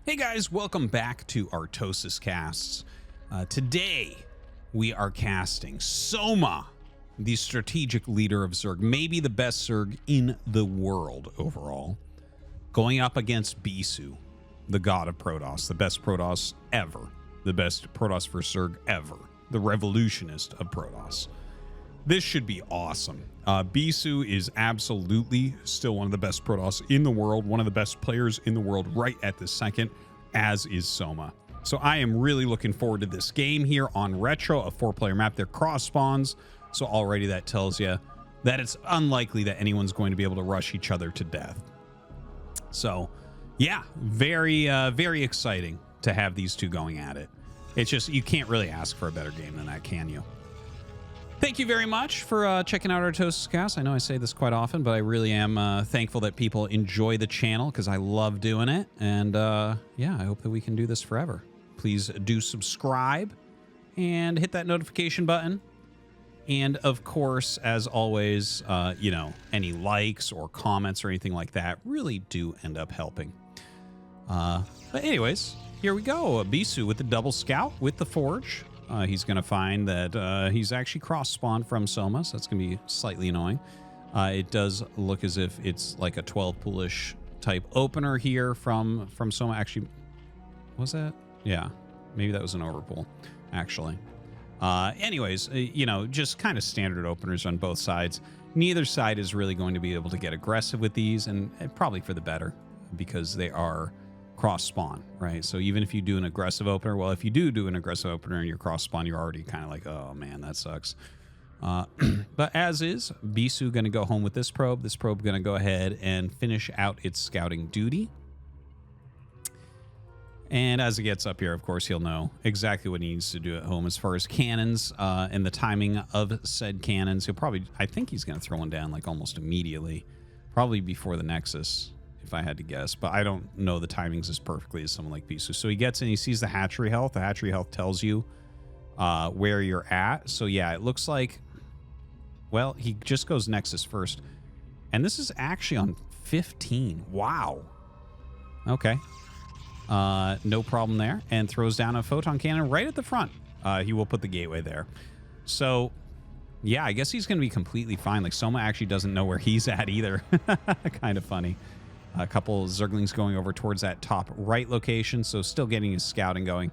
Hey guys, welcome back to ArtosisCasts. Today, we are casting Soma, the strategic leader of Zerg, maybe the best Zerg in the world overall, going up against Bisu, the god of Protoss, the best Protoss ever, the best Protoss for Zerg ever, the revolutionist of Protoss. This should be awesome. Bisu is absolutely still one of the best Protoss in the world, one of the best players in the world right at this second, as is Soma. So I am really looking forward to this game here on Retro, a 4-player map. They're cross spawns, so already that tells you that it's unlikely that anyone's going to be able to rush each other to death. So yeah, very exciting to have these two going at it. It's just, you can't really ask for a better game than that, can you? Thank you very much for checking out ArtosisCasts. I know I say this quite often, but I really am thankful that people enjoy the channel because I love doing it. And yeah, I hope that we can do this forever. Please do subscribe and hit that notification button. And of course, as always, you know, any likes or comments or anything like that really do end up helping. But anyways, here we go. Bisu with the double scout with the forge. He's going to find that he's actually cross-spawned from Soma, so that's going to be slightly annoying. It does look as if it's like a 12-poolish type opener here from Soma. Actually, was that? Yeah, maybe that was an overpool, actually. Anyways, you know, just kind of standard openers on both sides. Neither side is really going to be able to get aggressive with these, and probably for the better, because they are cross spawn, right? So even if you do an aggressive opener, well, if you do an aggressive opener and you're cross spawn, you're already kind of like, oh man, that sucks. But as is, Bisu going to go home with this probe. This probe going to go ahead and finish out its scouting duty. And as it gets up here, of course, he'll know exactly what he needs to do at home as far as cannons and the timing of said cannons. He'll probably, I think he's going to throw one down like almost immediately, probably before the Nexus, if I had to guess, but I don't know the timings as perfectly as someone like Bisu. So he gets in, he sees the hatchery health. The hatchery health tells you where you're at. So yeah, it looks like, well, he just goes Nexus first. And this is actually on 15. Wow. Okay. No problem there. And throws down a photon cannon right at the front. He will put the gateway there. So yeah, I guess he's going to be completely fine. Like Soma actually doesn't know where he's at either. Kind of funny. A couple Zerglings going over towards that top right location, so still getting his scouting going,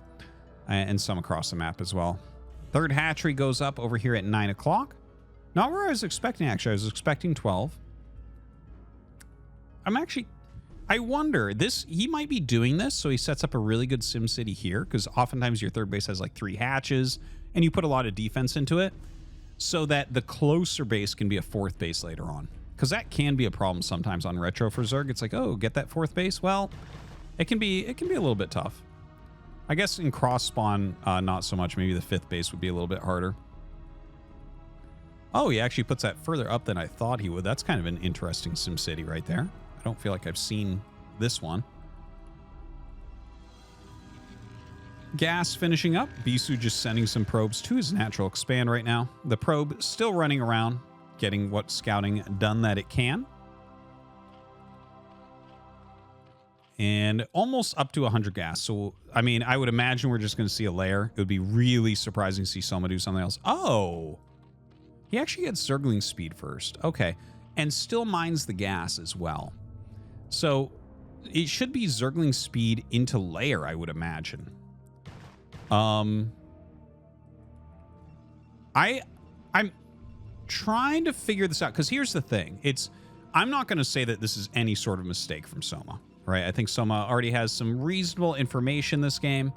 and some across the map as well. Third hatchery goes up over here at 9 o'clock. Not where I was expecting, actually. I was expecting 12. I wonder, he might be doing this, so he sets up a really good sim city here, because oftentimes your third base has like 3 hatches, and you put a lot of defense into it, so that the closer base can be a 4th base later on. Because that can be a problem sometimes on Retro for Zerg. It's like, oh, get that 4th base? Well, it can be a little bit tough. I guess in cross spawn, not so much. Maybe the 5th base would be a little bit harder. Oh, he actually puts that further up than I thought he would. That's kind of an interesting SimCity right there. I don't feel like I've seen this one. Gas finishing up. Bisu just sending some probes to his natural expand right now. The probe still running around, getting what scouting done that it can. And almost up to 100 gas. So, I mean, I would imagine we're just going to see a layer. It would be really surprising to see Soma do something else. Oh! He actually gets Zergling speed first. Okay. And still mines the gas as well. So, it should be Zergling speed into layer, I would imagine. I'm trying to figure this out, because here's the thing. I'm not going to say that this is any sort of mistake from Soma, right? I think Soma already has some reasonable information this game.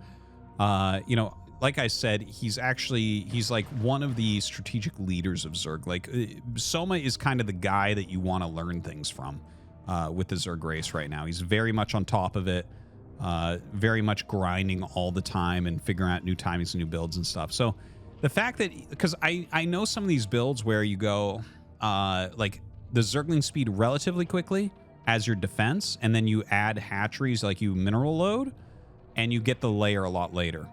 You know, like I said, he's like one of the strategic leaders of Zerg. Like Soma is kind of the guy that you want to learn things from with the Zerg race right now. He's very much on top of it, very much grinding all the time and figuring out new timings and new builds and stuff. So the fact that, because I know some of these builds where you go like the Zergling speed relatively quickly as your defense, and then you add hatcheries, like you mineral load, and you get the layer a lot later.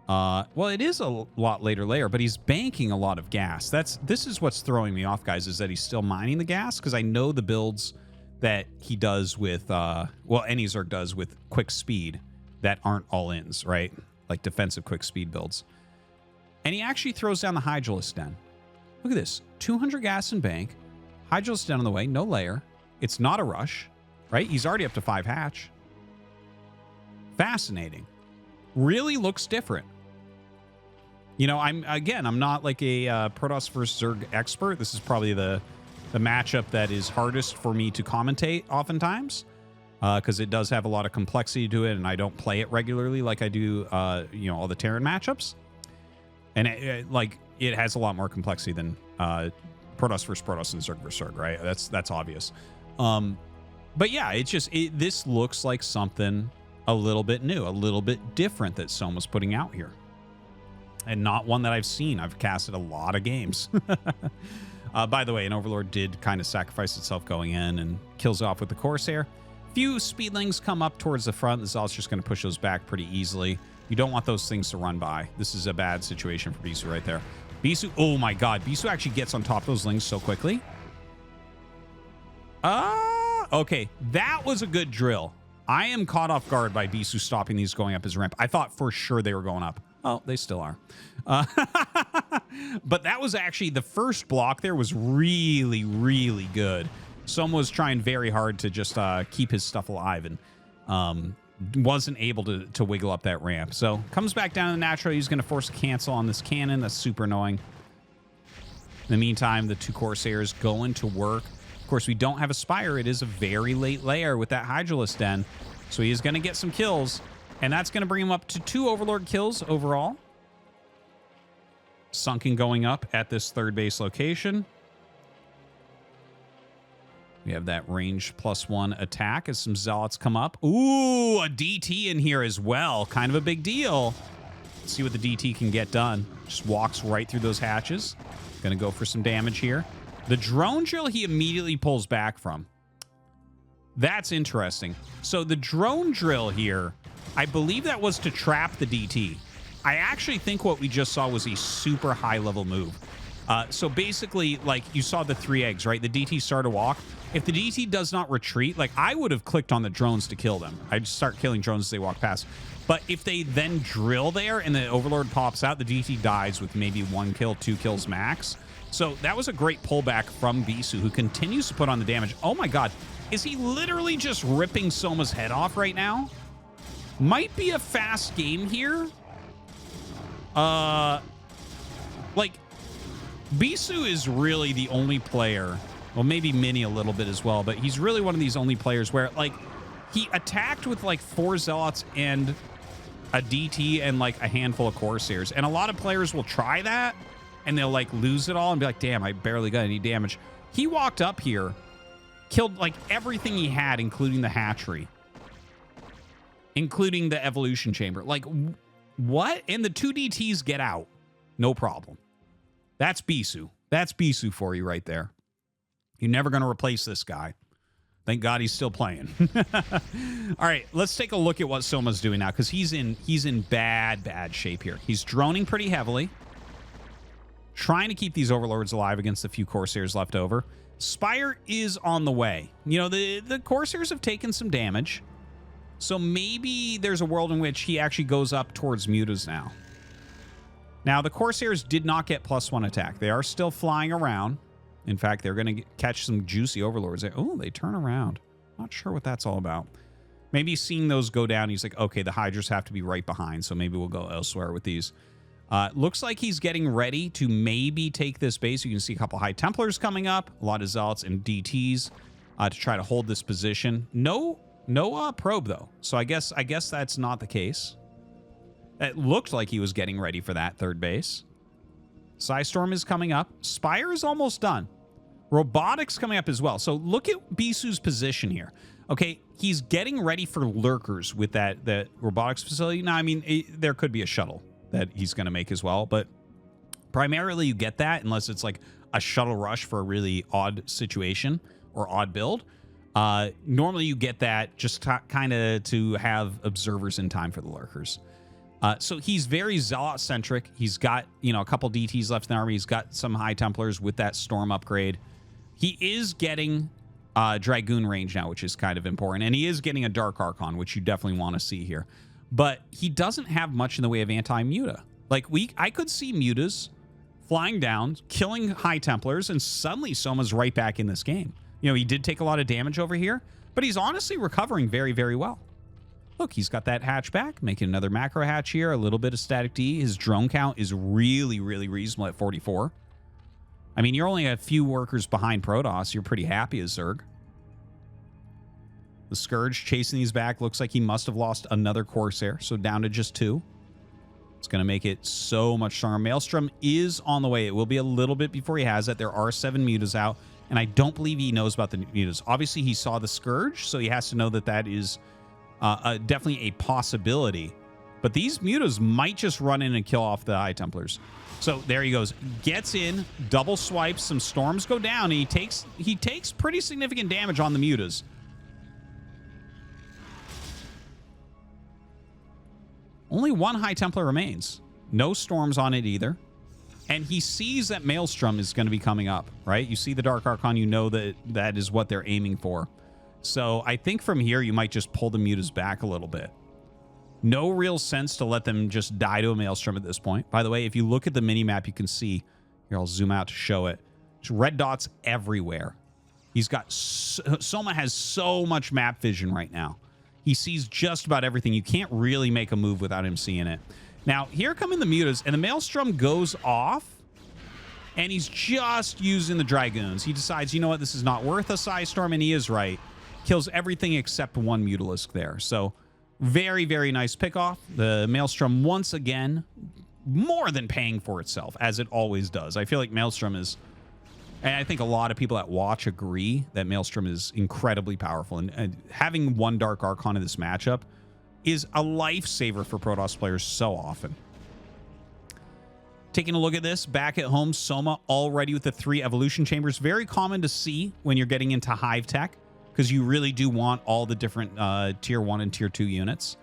Well, it is a lot later layer, but he's banking a lot of gas. This is what's throwing me off, guys, is that he's still mining the gas, because I know the builds that he does with, well, any Zerg does with quick speed that aren't all-ins, right? Like defensive quick speed builds. And he actually throws down the Hydralisk Den. Look at this. 200 gas and bank. Hydralisk Den on the way. No layer. It's not a rush, right? He's already up to 5 hatch. Fascinating. Really looks different. You know, I'm not like a Protoss versus Zerg expert. This is probably the matchup that is hardest for me to commentate oftentimes, because it does have a lot of complexity to it, and I don't play it regularly like I do, you know, all the Terran matchups. And it has a lot more complexity than Protoss versus Protoss and Zerg versus Zerg, right? That's obvious. But yeah, this looks like something a little bit new, a little bit different that Soma's putting out here. And not one that I've seen. I've casted a lot of games. By the way, an Overlord did kind of sacrifice itself going in and kills off with the Corsair. Few Speedlings come up towards the front. The Zealot's just going to push those back pretty easily. You don't want those things to run by. This is a bad situation for Bisu right there. Bisu, oh my god. Bisu actually gets on top of those Lings so quickly. Okay. That was a good drill. I am caught off guard by Bisu stopping these going up his ramp. I thought for sure they were going up. Oh, they still are. But that was actually, the first block there was really, really good. Soma was trying very hard to just keep his stuff alive and wasn't able to wiggle up that ramp. So comes back down to the natural. He's going to force a cancel on this cannon. That's super annoying. In the meantime, the 2 Corsairs going to work. Of course, we don't have a Spire. It is a very late layer with that Hydralisk Den. So he is going to get some kills. And that's going to bring him up to 2 Overlord kills overall. Sunken going up at this 3rd base location. We have that range +1 attack as some Zealots come up. Ooh, a DT in here as well. Kind of a big deal. Let's see what the DT can get done. Just walks right through those hatches. Going to go for some damage here. The drone drill he immediately pulls back from. That's interesting. So the drone drill here, I believe that was to trap the DT. I actually think what we just saw was a super high level move. So basically, like, you saw the 3 eggs, right? The DT started to walk. If the DT does not retreat, like, I would have clicked on the drones to kill them. I'd start killing drones as they walk past. But if they then drill there and the Overlord pops out, the DT dies with maybe 1 kill, 2 kills max. So that was a great pullback from Bisu, who continues to put on the damage. Oh my god. Is he literally just ripping Soma's head off right now? Might be a fast game here. Like, Bisu is really the only player, well, maybe Mini a little bit as well, but he's really one of these only players where, like, he attacked with, like, 4 Zealots and a DT and, like, a handful of Corsairs. And a lot of players will try that, and they'll, like, lose it all and be like, damn, I barely got any damage. He walked up here, killed, like, everything he had, including the hatchery. Including the evolution chamber. Like, what? And the 2 DTs get out. No problem. That's Bisu. That's Bisu for you right there. You're never going to replace this guy. Thank God he's still playing. All right, let's take a look at what Soma's doing now, because he's in bad shape here. He's droning pretty heavily. Trying to keep these Overlords alive against the few Corsairs left over. Spire is on the way. You know, the Corsairs have taken some damage. So maybe there's a world in which he actually goes up towards Mutas now. Now, the Corsairs did not get +1 attack. They are still flying around. In fact, they're going to catch some juicy Overlords. Oh, they turn around. Not sure what that's all about. Maybe seeing those go down, he's like, okay, the Hydras have to be right behind, so maybe we'll go elsewhere with these. Looks like he's getting ready to maybe take this base. You can see a couple High Templars coming up, a lot of Zealots and DTs to try to hold this position. No probe, though, so I guess that's not the case. It looked like he was getting ready for that 3rd base. Psystorm is coming up. Spire is almost done. Robotics coming up as well. So look at Bisu's position here. Okay, he's getting ready for lurkers with that robotics facility. Now, I mean, there could be a shuttle that he's going to make as well, but primarily you get that unless it's like a shuttle rush for a really odd situation or odd build. Normally you get that just kind of to have observers in time for the lurkers. So he's very Zealot-centric. He's got, you know, a couple DTs left in the army. He's got some High Templars with that Storm upgrade. He is getting Dragoon range now, which is kind of important. And he is getting a Dark Archon, which you definitely want to see here. but he doesn't have much in the way of anti-muta. Like, I could see mutas flying down, killing High Templars, and suddenly Soma's right back in this game. You know, he did take a lot of damage over here, but he's honestly recovering very, very well. Look, he's got that hatch back, making another macro hatch here, a little bit of static D. His drone count is really, really reasonable at 44. I mean, you're only a few workers behind Protoss. You're pretty happy as Zerg. The Scourge chasing these back. Looks like he must have lost another Corsair, so down to just 2. It's going to make it so much stronger. Maelstrom is on the way. It will be a little bit before he has it. There are 7 mutas out, and I don't believe he knows about the mutas. Obviously, he saw the Scourge, so he has to know that that is definitely a possibility. But these mutas might just run in and kill off the High Templars. So there he goes. Gets in, double swipes, some storms go down, and he takes pretty significant damage on the mutas. Only 1 High Templar remains. No storms on it either. And he sees that Maelstrom is going to be coming up, right? You see the Dark Archon, you know that that is what they're aiming for. So I think from here, you might just pull the mutas back a little bit. No real sense to let them just die to a Maelstrom at this point. By the way, if you look at the mini-map, you can see, here, I'll zoom out to show it. There's red dots everywhere. He's got, Soma has so much map vision right now. He sees just about everything. You can't really make a move without him seeing it. Now, here come in the mutas, and the Maelstrom goes off, and he's just using the Dragoons. He decides, you know what, this is not worth a Psy Storm, and he is right. Kills everything except 1 Mutalisk there. So, very, very nice pickoff. The Maelstrom, once again, more than paying for itself, as it always does. I feel like Maelstrom is... And I think a lot of people that watch agree that Maelstrom is incredibly powerful. And having 1 Dark Archon in this matchup is a lifesaver for Protoss players so often. Taking a look at this, back at home, Soma already with the 3 evolution chambers. Very common to see when you're getting into Hive Tech, because you really do want all the different Tier 1 and Tier 2 units,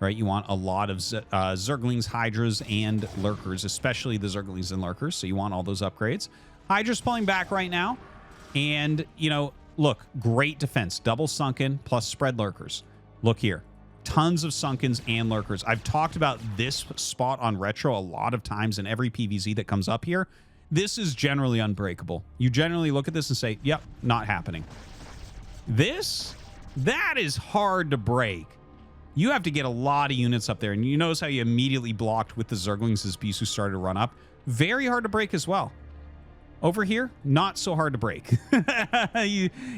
right? You want a lot of Zerglings, Hydras, and Lurkers, especially the Zerglings and Lurkers, so you want all those upgrades. Hydra's pulling back right now. And, you know, look, great defense. Double Sunken plus spread Lurkers. Look here. Tons of Sunkens and Lurkers. I've talked about this spot on Retro a lot of times in every PvZ that comes up here. This is generally unbreakable. You generally look at this and say, yep, not happening. That is hard to break. You have to get a lot of units up there. And you notice how you immediately blocked with the Zerglings as Bisu started to run up. Very hard to break as well. Over here, not so hard to break.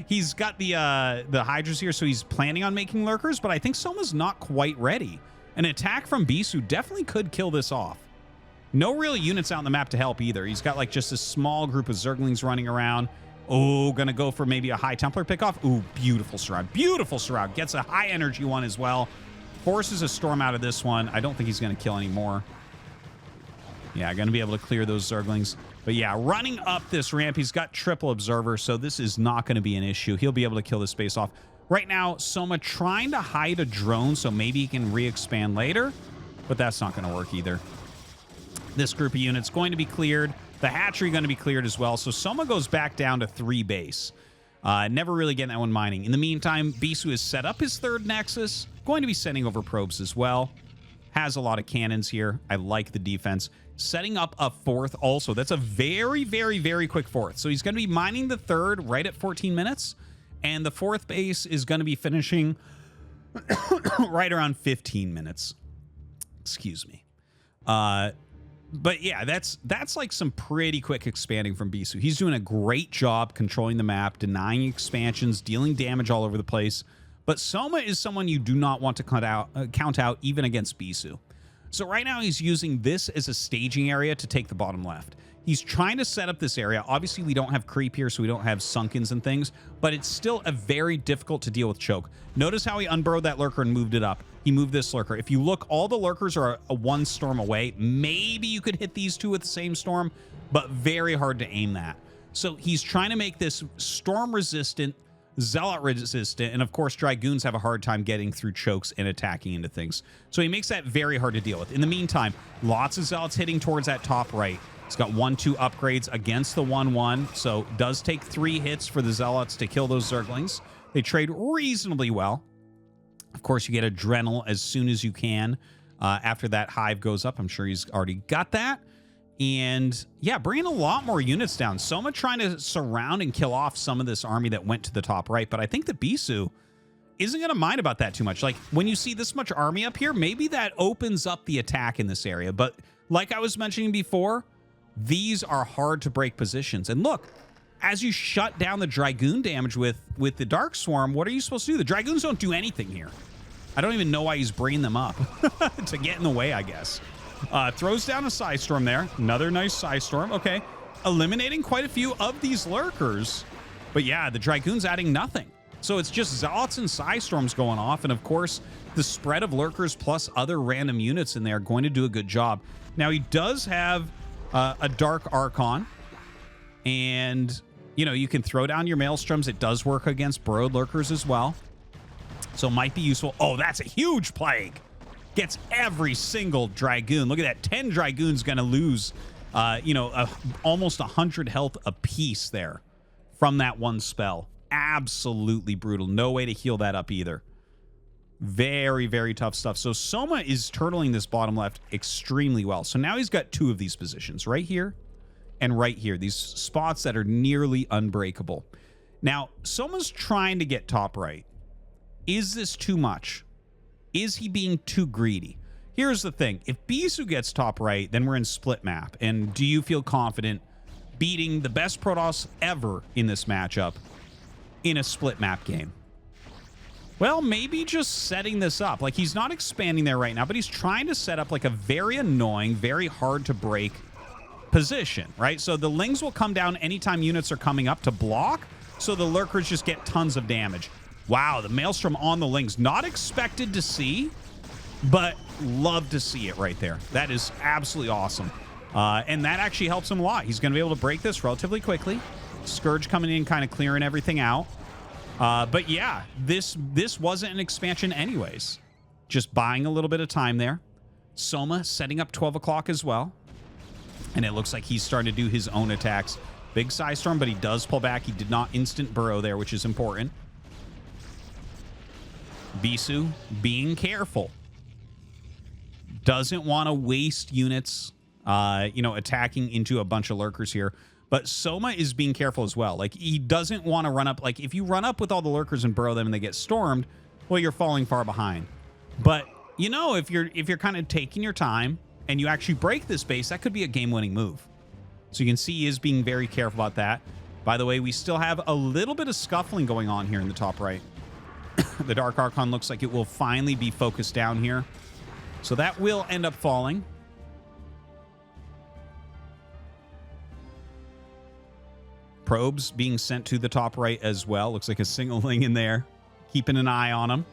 He's got the Hydras here, so he's planning on making Lurkers, but I think Soma's not quite ready. An attack from Bisu definitely could kill this off. No real units out on the map to help either. He's got like just a small group of Zerglings running around. Oh, gonna go for maybe a High Templar pickoff. Ooh, beautiful Surround. Beautiful Surround. Gets a high energy one as well. Forces a Storm out of this one. I don't think he's gonna kill any more. Yeah, gonna be able to clear those Zerglings. But yeah, running up this ramp, he's got triple Observer, so this is not going to be an issue. He'll be able to kill this space off. Right now, Soma trying to hide a drone, so maybe he can re-expand later, but that's not going to work either. This group of units going to be cleared. The hatchery going to be cleared as well, so Soma goes back down to 3 base. Never really getting that one mining. In the meantime, Bisu has set up his 3rd Nexus, going to be sending over probes as well. Has a lot of cannons here. I like the defense. Setting up a 4th also. That's a very, very, very quick 4th. So he's going to be mining the 3rd right at 14 minutes. And the 4th base is going to be finishing right around 15 minutes. Excuse me. But yeah, that's like some pretty quick expanding from Bisu. He's doing a great job controlling the map, denying expansions, dealing damage all over the place. But Soma is someone you do not want to count out even against Bisu. So right now he's using this as a staging area to take the bottom left. He's trying to set up this area. Obviously, we don't have creep here, so we don't have Sunkens and things, but it's still a very difficult to deal with choke. Notice how he unburrowed that Lurker and moved it up. He moved this Lurker. If you look, all the Lurkers are a 1 storm away. Maybe you could hit these 2 with the same storm, but very hard to aim that. So he's trying to make this storm-resistant, Zealot resistant, and of course Dragoons have a hard time getting through chokes and attacking into things. So he makes that very hard to deal with. In the meantime, lots of Zealots hitting towards that top right. He's got 1-2 upgrades against the 1-1, so does take 3 hits for the Zealots to kill those Zerglings. They trade reasonably well. Of course, you get Adrenal as soon as you can. After that hive goes up, I'm sure he's already got that. And yeah, bringing a lot more units down. Soma trying to surround and kill off some of this army that went to the top right. But I think that Bisu isn't going to mind about that too much. Like, when you see this much army up here, maybe that opens up the attack in this area. But like I was mentioning before, these are hard to break positions. And look, as you shut down the Dragoon damage with the Dark Swarm, what are you supposed to do? The Dragoons don't do anything here. I don't even know why he's bringing them up to get in the way, I guess. Throws down a Psystorm there. Another nice Psystorm. Okay. Eliminating quite a few of these lurkers. But yeah, the Dragoon's adding nothing. So it's just Zealots and Psystorms going off. And of course, the spread of lurkers plus other random units in there are going to do a good job. Now, he does have a Dark Archon. And, you know, you can throw down your Maelstroms. It does work against burrowed lurkers as well. So might be useful. Oh, that's a huge plague. Gets every single Dragoon. Look at that. 10 Dragoons going to lose, almost 100 health apiece there from that one spell. Absolutely brutal. No way to heal that up either. Very, very tough stuff. So Soma is turtling this bottom left extremely well. So now he's got two of these positions, right here and right here. These spots that are nearly unbreakable. Now, Soma's trying to get top right. Is this too much? Is he being too greedy? Here's the thing. If Bisu gets top right, then we're in split map. And do you feel confident beating the best Protoss ever in this matchup in a split map game? Well, maybe just setting this up. Like, he's not expanding there right now, but he's trying to set up like a very annoying, very hard to break position, right? So the Lings will come down anytime units are coming up to block, so the lurkers just get tons of damage. Wow, the Maelstrom on the Lings. Not expected to see, but love to see it right there. That is absolutely awesome. And that actually helps him a lot. He's going to be able to break this relatively quickly. Scourge coming in, kind of clearing everything out. But yeah, this wasn't an expansion anyways. Just buying a little bit of time there. Soma setting up 12 o'clock as well. And it looks like he's starting to do his own attacks. Big Psystorm, but he does pull back. He did not instant burrow there, which is important. Bisu being careful. Doesn't want to waste units, attacking into a bunch of lurkers here. But Soma is being careful as well. Like, he doesn't want to run up. Like, if you run up with all the lurkers and burrow them and they get stormed, well, you're falling far behind. But, you know, if you're kind of taking your time and you actually break this base, that could be a game-winning move. So you can see he is being very careful about that. By the way, we still have a little bit of scuffling going on here in the top right. The Dark Archon looks like it will finally be focused down here. So that will end up falling. Probes being sent to the top right as well. Looks like a single Ling in there. Keeping an eye on him.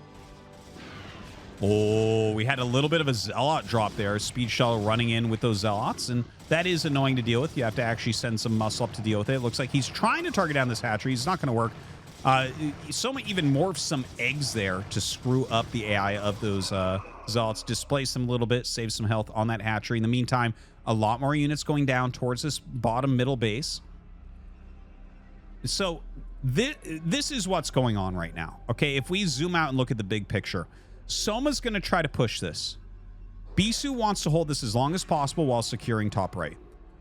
Oh, we had a little bit of a Zealot drop there. Speed Shuttle running in with those Zealots. And that is annoying to deal with. You have to actually send some muscle up to deal with it. It looks like he's trying to target down this hatchery. It's not going to work. Soma even morphs some eggs there to screw up the AI of those Zealots. Displace them a little bit. Save some health on that hatchery. In the meantime, a lot more units going down towards this bottom middle base. So this is what's going on right now. Okay, if we zoom out and look at the big picture, Soma's going to try to push this. Bisu wants to hold this as long as possible while securing top right.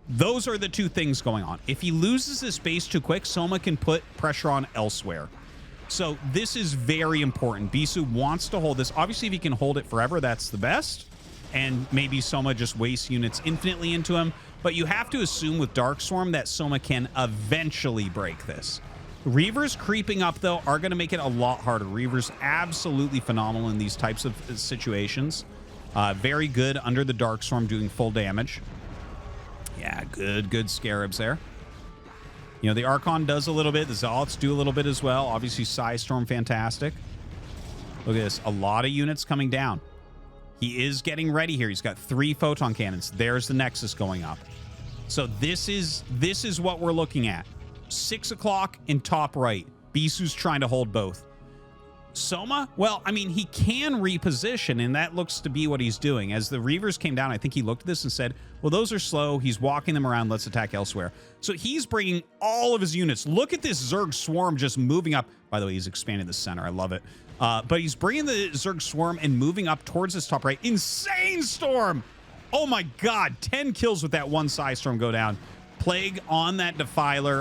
Those are the two things going on. If he loses this base too quick, Soma can put pressure on elsewhere. So this is very important. Bisu wants to hold this. Obviously, if he can hold it forever, that's the best. And maybe Soma just wastes units infinitely into him. But you have to assume with Dark Swarm that Soma can eventually break this. Reavers creeping up, though, are going to make it a lot harder. Reavers absolutely phenomenal in these types of situations. Very good under the Dark Swarm doing full damage. Yeah, good Scarabs there. You know, the Archon does a little bit. The Zealots do a little bit as well. Obviously, Psystorm, fantastic. Look at this. A lot of units coming down. He is getting ready here. He's got 3 photon cannons. There's the Nexus going up. So this is what we're looking at. 6 o'clock in top right. Bisu's trying to hold both. Soma, well, I mean, he can reposition, and that looks to be what he's doing. As the Reavers came down, I think he looked at this and said, well, those are slow. He's walking them around. Let's attack elsewhere. So he's bringing all of his units. Look at this Zerg swarm just moving up. By the way, he's expanded the center. I love it. But he's bringing the Zerg Swarm and moving up towards this top right. Insane Storm! Oh my god, 10 kills with that one Psystorm go down. Plague on that Defiler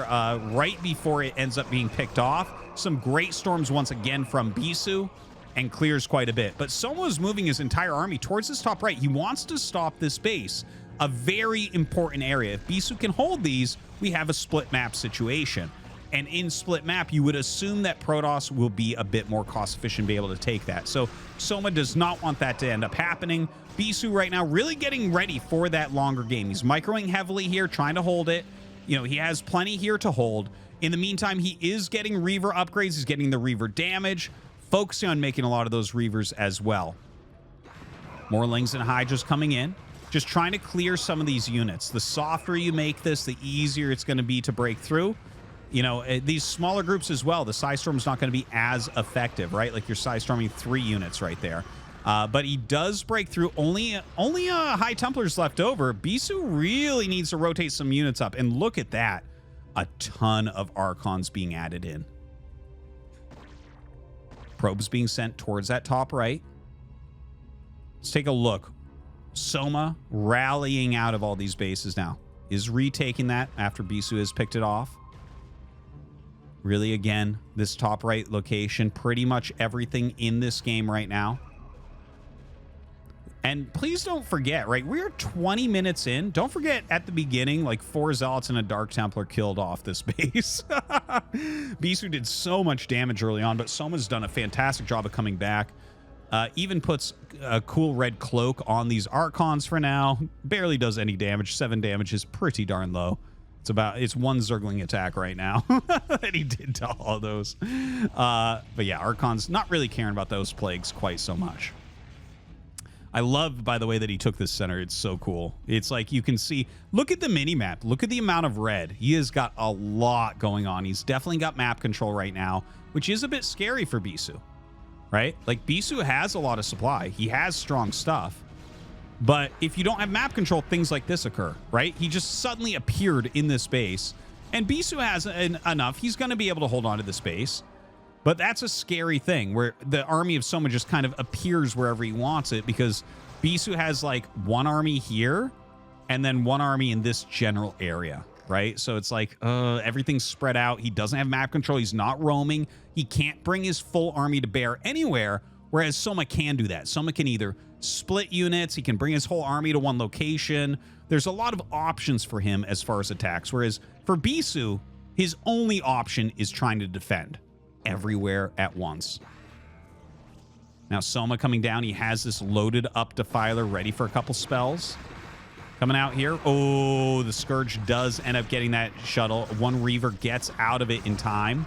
right before it ends up being picked off. Some great storms once again from Bisu, and clears quite a bit. But Soma is moving his entire army towards this top right. He wants to stop this base, a very important area. If Bisu can hold these, we have a split map situation. And in split map, you would assume that Protoss will be a bit more cost efficient, be able to take that. So Soma does not want that to end up happening. Bisu right now really getting ready for that longer game. He's microing heavily here, trying to hold it. You know, he has plenty here to hold. In the meantime, he is getting Reaver upgrades. He's getting the Reaver damage, focusing on making a lot of those Reavers as well. More Lings and Hydras coming in. Just trying to clear some of these units. The softer you make this, the easier it's going to be to break through. You know, these smaller groups as well, the Psystorm's not going to be as effective, right? Like you're Psystorming 3 units right there. But he does break through. Only High Templars left over. Bisu really needs to rotate some units up. And look at that. A ton of Archons being added in. Probes being sent towards that top right. Let's take a look. Soma rallying out of all these bases now. Is retaking that after Bisu has picked it off. Really, again, this top right location, pretty much everything in this game right now. And please don't forget, right, we're 20 minutes in. Don't forget at the beginning, like 4 Zealots and a Dark Templar killed off this base. Bisu did so much damage early on, but Soma's done a fantastic job of coming back. Even puts a cool red cloak on these Archons for now. Barely does any damage. 7 damage is pretty darn low. It's 1 Zergling attack right now that he did to all of those. But yeah, Archon's not really caring about those plagues quite so much. I love, by the way, that he took this center. It's so cool. It's like you can see, look at the mini map. Look at the amount of red. He has got a lot going on. He's definitely got map control right now, which is a bit scary for Bisu, right? Like Bisu has a lot of supply. He has strong stuff. But if you don't have map control, things like this occur, right? He just suddenly appeared in this base, and Bisu has enough. He's going to be able to hold on to this base. But that's a scary thing, where the army of Soma just kind of appears wherever he wants it, because Bisu has like 1 army here and then 1 army in this general area, right? So it's like everything's spread out. He doesn't have map control. He's not roaming. He can't bring his full army to bear anywhere, whereas Soma can do that. Soma can either split units. He can bring his whole army to 1 location. There's a lot of options for him as far as attacks, whereas for Bisu, his only option is trying to defend everywhere at once. Now Soma coming down. He has this loaded up Defiler ready for a couple spells. Coming out here. Oh, the Scourge does end up getting that shuttle. 1 Reaver gets out of it in time.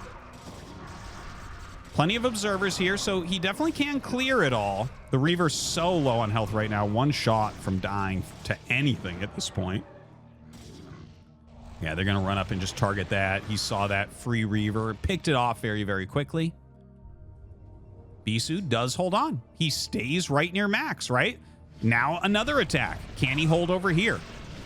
Plenty of observers here, so he definitely can clear it all. The Reaver's so low on health right now. 1 shot from dying to anything at this point. Yeah, they're going to run up and just target that. He saw that free Reaver, picked it off very, very quickly. Bisu does hold on. He stays right near max, right? Now another attack. Can he hold over here?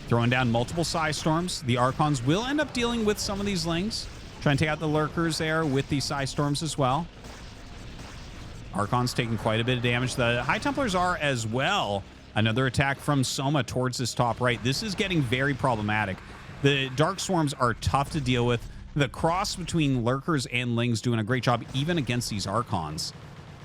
Throwing down multiple Psystorms. The Archons will end up dealing with some of these Lings. Trying to take out the Lurkers there with these Psystorms as well. Archon's taking quite a bit of damage. The High Templars are as well. Another attack from Soma towards this top right. This is getting very problematic. The Dark Swarms are tough to deal with. The cross between Lurkers and Lings doing a great job, even against these Archons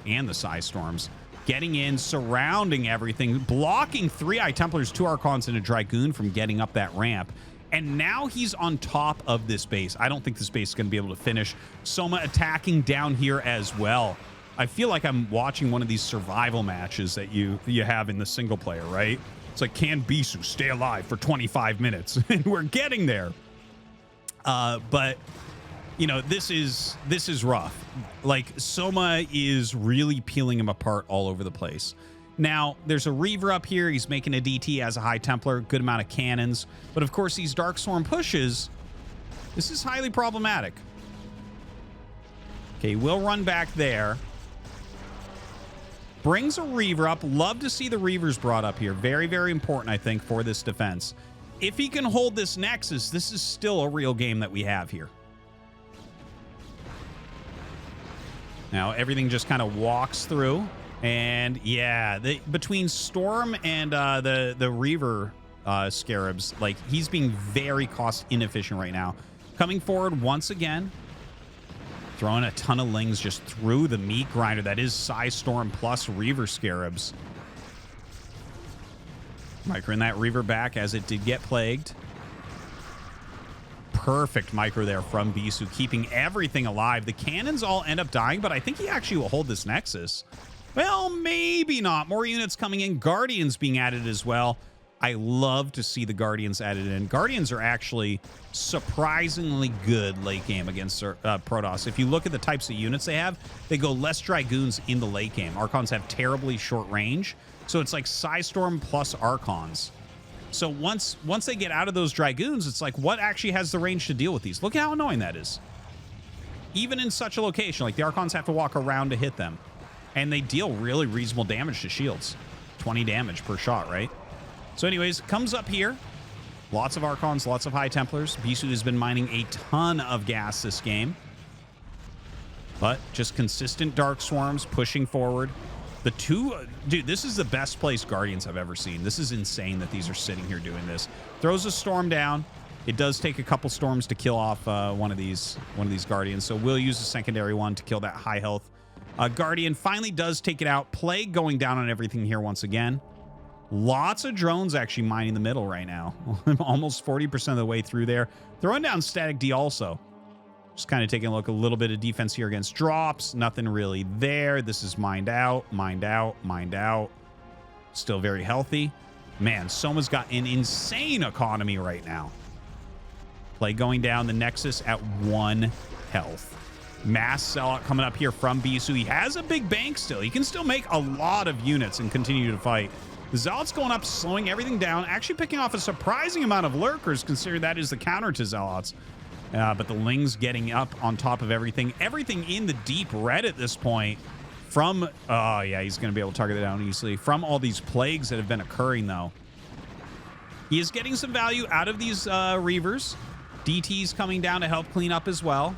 and the Psystorms. Getting in, surrounding everything, blocking 3 High Templars, 2 Archons, and a Dragoon from getting up that ramp. And now he's on top of this base. I don't think this base is going to be able to finish. Soma attacking down here as well. I feel like I'm watching one of these survival matches that you have in the single player, right? It's like, can Bisu stay alive for 25 minutes? And we're getting there. But, you know, this is rough. Like, Soma is really peeling him apart all over the place. Now, there's a Reaver up here. He's making a DT as a High Templar. Good amount of cannons. But, of course, these Dark Swarm pushes, this is highly problematic. Okay, we'll run back there. Brings a Reaver up. Love to see the Reavers brought up here. Very, very important, I think, for this defense. If he can hold this Nexus, this is still a real game that we have here. Now everything just kind of walks through. And yeah, between Storm and the Reaver Scarabs, like he's being very cost inefficient right now. Coming forward once again, throwing a ton of lings just through the meat grinder that is Storm plus Reaver Scarabs. Microing that Reaver back as it did get plagued. Perfect micro there from Bisu, keeping everything alive. The cannons all end up dying, but I think he actually will hold this Nexus. Well, maybe not. More units coming in. Guardians being added as well. I love to see the Guardians added in. Guardians are actually surprisingly good late game against Protoss. If you look at the types of units they have, they go less Dragoons in the late game. Archons have terribly short range. So it's like Storm plus Archons. So once they get out of those Dragoons, it's like, what actually has the range to deal with these? Look how annoying that is. Even in such a location, like the Archons have to walk around to hit them. And they deal really reasonable damage to shields. 20 damage per shot, right? So anyways, comes up here. Lots of Archons, lots of High Templars. Bisu has been mining a ton of gas this game. But just consistent Dark Swarms pushing forward. The two... Dude, this is the best placed Guardians I've ever seen. This is insane that these are sitting here doing this. Throws a Storm down. It does take a couple Storms to kill off one of these Guardians. So we'll use a secondary one to kill that high health. Guardian finally does take it out. Plague going down on everything here once again. Lots of drones actually mining the middle right now. Almost 40% of the way through there. Throwing down Static D also. Just kind of taking a look, a little bit of defense here against drops. Nothing really there. This is mined out, mined out, mined out. Still very healthy. Man, Soma's got an insane economy right now. Plague going down, the Nexus at 1 health. Mass sellout coming up here from Bisu. He has a big bank still. He can still make a lot of units and continue to fight. The Zealots going up, slowing everything down. Actually picking off a surprising amount of Lurkers, considering that is the counter to Zealots. But the Lings getting up on top of everything. Everything in the deep red at this point from... Oh, yeah, he's going to be able to target it down easily. From all these plagues that have been occurring, though. He is getting some value out of these Reavers. DT's coming down to help clean up as well.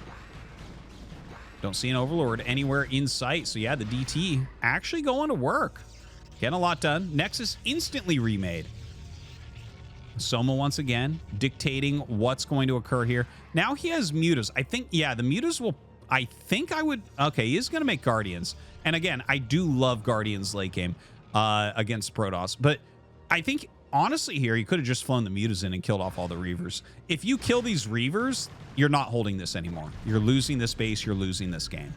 Don't see an Overlord anywhere in sight. So, yeah, the DT actually going to work. Getting a lot done. Nexus instantly remade. Soma once again dictating what's going to occur here. Now he has Mutas. I think, yeah, the Mutas will... I think I would... Okay, he is going to make Guardians. And again, I do love Guardians late game against Protoss. But I think, honestly, here, he could have just flown the Mutas in and killed off all the Reavers. If you kill these Reavers, you're not holding this anymore. You're losing this base. You're losing this game.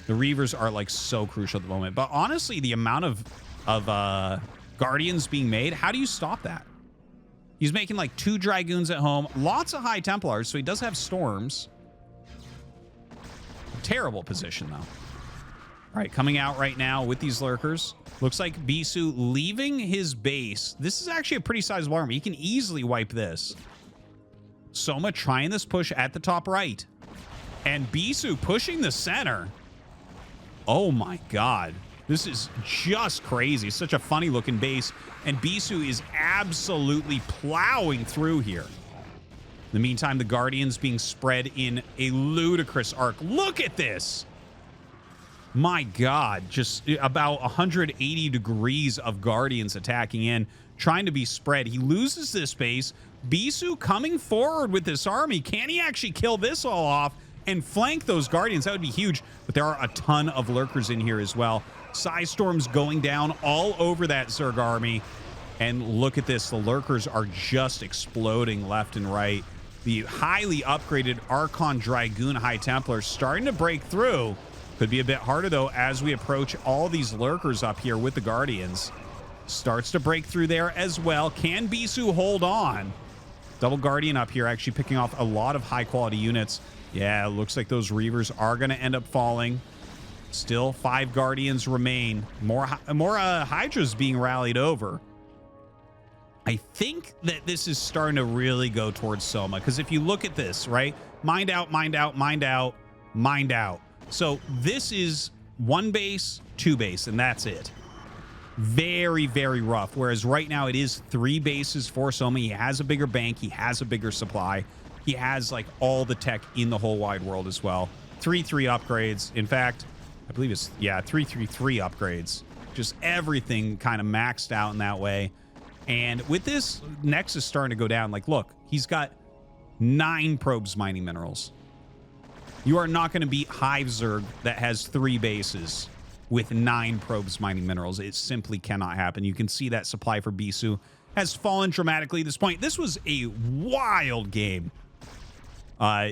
The Reavers are, like, so crucial at the moment. But honestly, the amount of Guardians being made, how do you stop that? He's making, like, 2 Dragoons at home. Lots of High Templars, so he does have Storms. Terrible position, though. All right, coming out right now with these Lurkers. Looks like Bisu leaving his base. This is actually a pretty sizable army. He can easily wipe this. Soma trying this push at the top right. And Bisu pushing the center. Oh, my God. This is just crazy. Such a funny looking base. And Bisu is absolutely plowing through here. In the meantime, the Guardians being spread in a ludicrous arc. Look at this. My God, just about 180 degrees of Guardians attacking in, trying to be spread. He loses this base. Bisu coming forward with this army. Can he actually kill this all off and flank those Guardians? That would be huge. But there are a ton of Lurkers in here as well. Storms going down all over that Zerg army. And look at this. The Lurkers are just exploding left and right. The highly upgraded Archon Dragoon High Templars starting to break through. Could be a bit harder, though, as we approach all these Lurkers up here with the Guardians. Starts to break through there as well. Can Bisu hold on? Double Guardian up here, actually picking off a lot of high-quality units. Yeah, it looks like those Reavers are going to end up falling. Still, 5 Guardians remain. More Hydras being rallied over. I think that this is starting to really go towards Soma, because if you look at this, right? Mined out, mined out, mined out, mined out. So this is 1 base, 2 base, and that's it. Very, very rough. Whereas right now it is 3 bases for Soma. He has a bigger bank. He has a bigger supply. He has, like, all the tech in the whole wide world as well. 3/3 upgrades. In fact, I believe it's, yeah, 3/3 upgrades. Just everything kind of maxed out in that way. And with this Nexus starting to go down, like, look, he's got 9 probes mining minerals. You are not going to beat Hive Zerg that has 3 bases with 9 probes mining minerals. It simply cannot happen. You can see that supply for Bisu has fallen dramatically at this point. This was a wild game.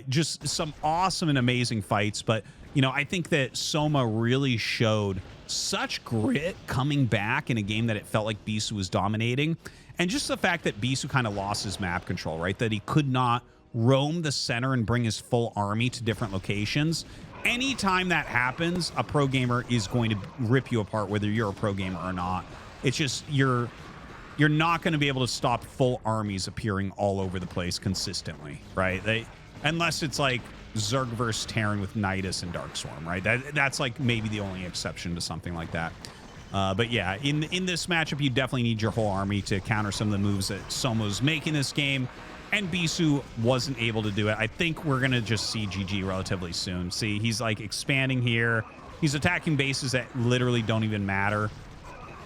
Just some awesome and amazing fights. But, you know, I think that Soma really showed such grit coming back in a game that it felt like Bisu was dominating. And just the fact that Bisu kind of lost his map control, right? That he could not roam the center and bring his full army to different locations. Anytime that happens, a pro gamer is going to rip you apart, whether you're a pro gamer or not. It's just you're not going to be able to stop full armies appearing all over the place consistently, right? Unless it's like Zerg versus Terran with Nidus and Darkstorm, right? That's like maybe the only exception to something like that. But yeah, in this matchup, you definitely need your whole army to counter some of the moves that Soma's making this game. And Bisu wasn't able to do it. I think we're going to just see GG relatively soon. See, he's like expanding here. He's attacking bases that literally don't even matter.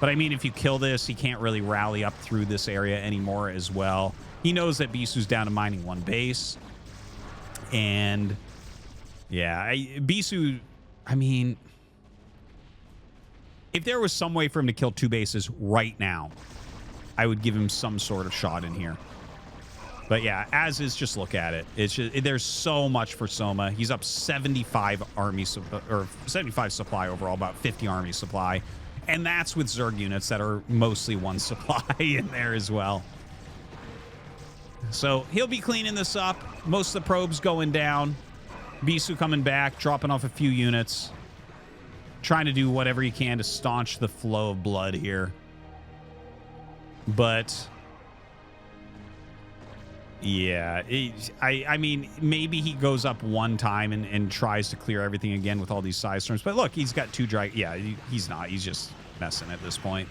But I mean, if you kill this, he can't really rally up through this area anymore as well. He knows that Bisu's down to mining 1 base. And yeah, Bisu, I mean, if there was some way for him to kill 2 bases right now, I would give him some sort of shot in here. But yeah, as is, just look at it. It's just, there's so much for Soma. He's up 75 army or 75 supply overall, about 50 army supply, and that's with Zerg units that are mostly 1 supply in there as well. So he'll be cleaning this up. Most of the probes going down. Bisu coming back, dropping off a few units, trying to do whatever he can to staunch the flow of blood here. But yeah, I mean, maybe he goes up 1 time and tries to clear everything again with all these side storms. But look, he's got 2 dry. Yeah, he's not. He's just messing at this point.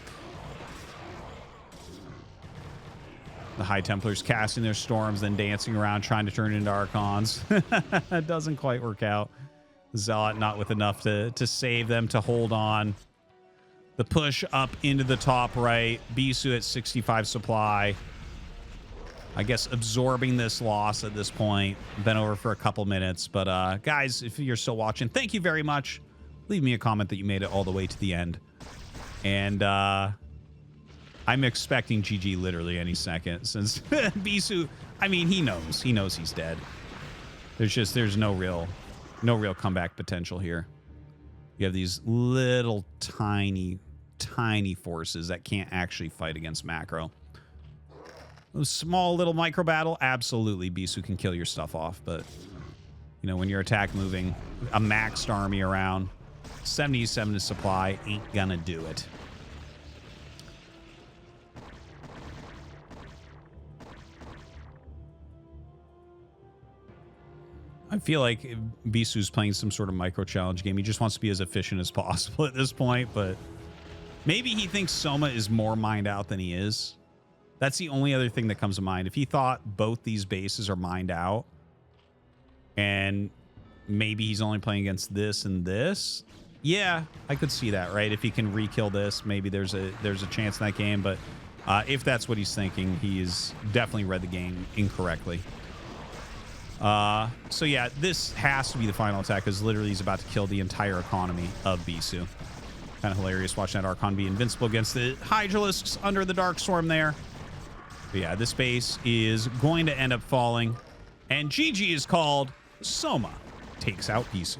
The High Templars casting their storms, then dancing around, trying to turn into Archons. It doesn't quite work out. Zealot not with enough to save them, to hold on. The push up into the top right. Bisu at 65 supply. I guess absorbing this loss at this point. Been over for a couple minutes. But guys, if you're still watching, thank you very much. Leave me a comment that you made it all the way to the end. And I'm expecting GG literally any second, since Bisu, I mean, he knows he's dead. There's no real comeback potential here. You have these little tiny forces that can't actually fight against macro. A small little micro battle, absolutely, Bisu can kill your stuff off, but you know, when your attack moving a maxed army around, 77 to supply ain't gonna do it. I feel like Bisu's playing some sort of micro challenge game. He just wants to be as efficient as possible at this point, but maybe he thinks Soma is more mined out than he is. That's the only other thing that comes to mind. If he thought both these bases are mined out, and maybe he's only playing against this and this, yeah, I could see that, right? If he can re-kill this, maybe there's a chance in that game. But if that's what he's thinking, he's definitely read the game incorrectly. So yeah, this has to be the final attack, because literally he's about to kill the entire economy of Bisu. Kind of hilarious watching that Archon be invincible against the Hydralisks under the Darkstorm there. But yeah, this base is going to end up falling, and GG is called. Soma takes out Bisu.